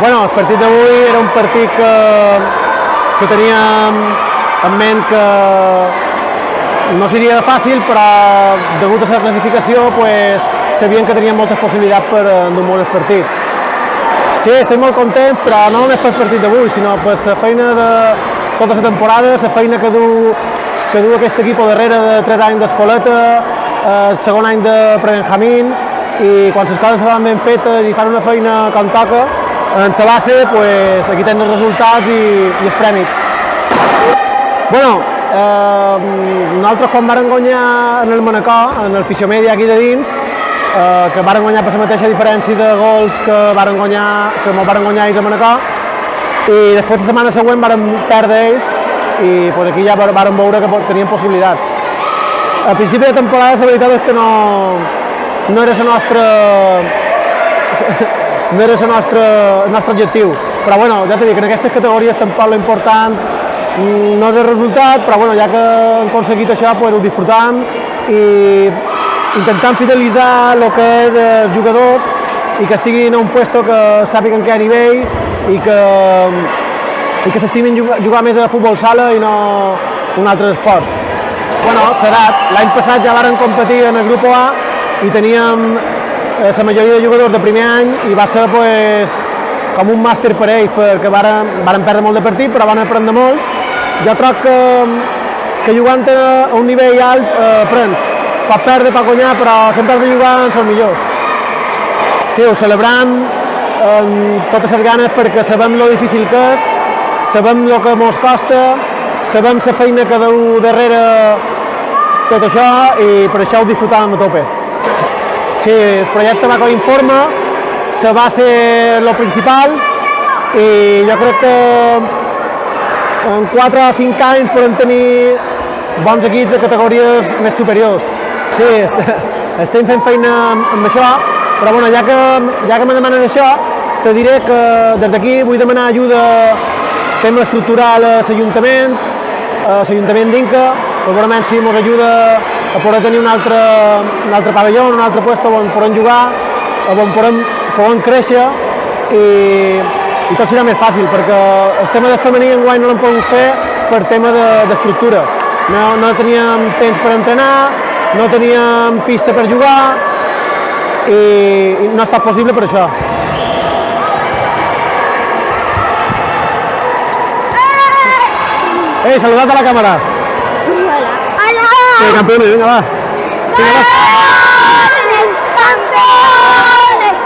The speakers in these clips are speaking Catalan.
Bueno, el partit d'avui era un partit que teníem en ment que no seria fàcil, però degut a la classificació pues, sabíem que teníem moltes possibilitats per endur el partit. Sí, estem molt contents, però no només pel partit d'avui, sinó per la feina de tota la temporada, la feina que du aquest equip darrere de 3 anys d'escoleta, el segon any de prebenjamín, i quan les coses se van ben fetes i fan una feina com toca, en la base, pues, aquí tenen els resultats i el premi. Bueno, nosaltres quan vàrem guanyar en el Manacor, en el Fisiomèdia aquí de dins, que vàrem guanyar per la mateixa diferència de gols que vàrem guanyar ells a Manacor, i després la setmana següent vàrem perdre ells i pues, aquí ja vàrem veure que teníem possibilitats. Al principi de temporada la veritat és que no era el nostre objectiu, però bueno, ja t'he dit que en aquestes categories tampoc l'important no és el resultat, però bueno, ja que hem aconseguit això, pues, ho disfrutam i intentant fidelitzar el que és els jugadors i que estiguin a un puesto que sàpiguen que hi ha nivell i que s'estimin jugar més a futbol sala i no un altre esports. Bueno, Serat, l'any passat ja vàrem competir en el grup A i teníem la majoria de jugadors de primer any i va ser pues, com un màster per ells perquè varen perdre molt de partit però van aprendre molt. Jo troc que jugant a un nivell alt aprens. Pot perdre, pot guanyar, però sempre has de jugar amb els millors. Sí, ho celebrem amb totes les ganes perquè sabem lo difícil que és, sabem el que ens costa, sabem la feina que deu darrere tot això i per això ho disfrutàvem a tope. Sí, el projecte va com informa, se va ser el principal i jo crec que en 4 o 5 anys podem tenir bons equips de categories més superiors. Sí, estem fent feina amb això, però bueno, ja que me demanen això, te diré que des d'aquí vull demanar ajuda tema estructural a l'Ajuntament d'Inca, segurament si ens ajuda a poder tenir un altre pavelló, un altre lloc on podem jugar, on podem créixer i tot serà més fàcil, perquè el tema de femení enguany no l'hem pogut fer per tema d'estructura. No teníem temps per entrenar, no teníem pista per jugar i no ha estat possible per això. Ei, saluda't a la càmera. Hola. Sí, campeones, vinga, va. ¡Campeones! ¡Campeones!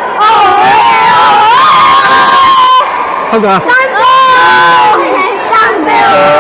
Otra. ¡Campeones! ¡Campeones!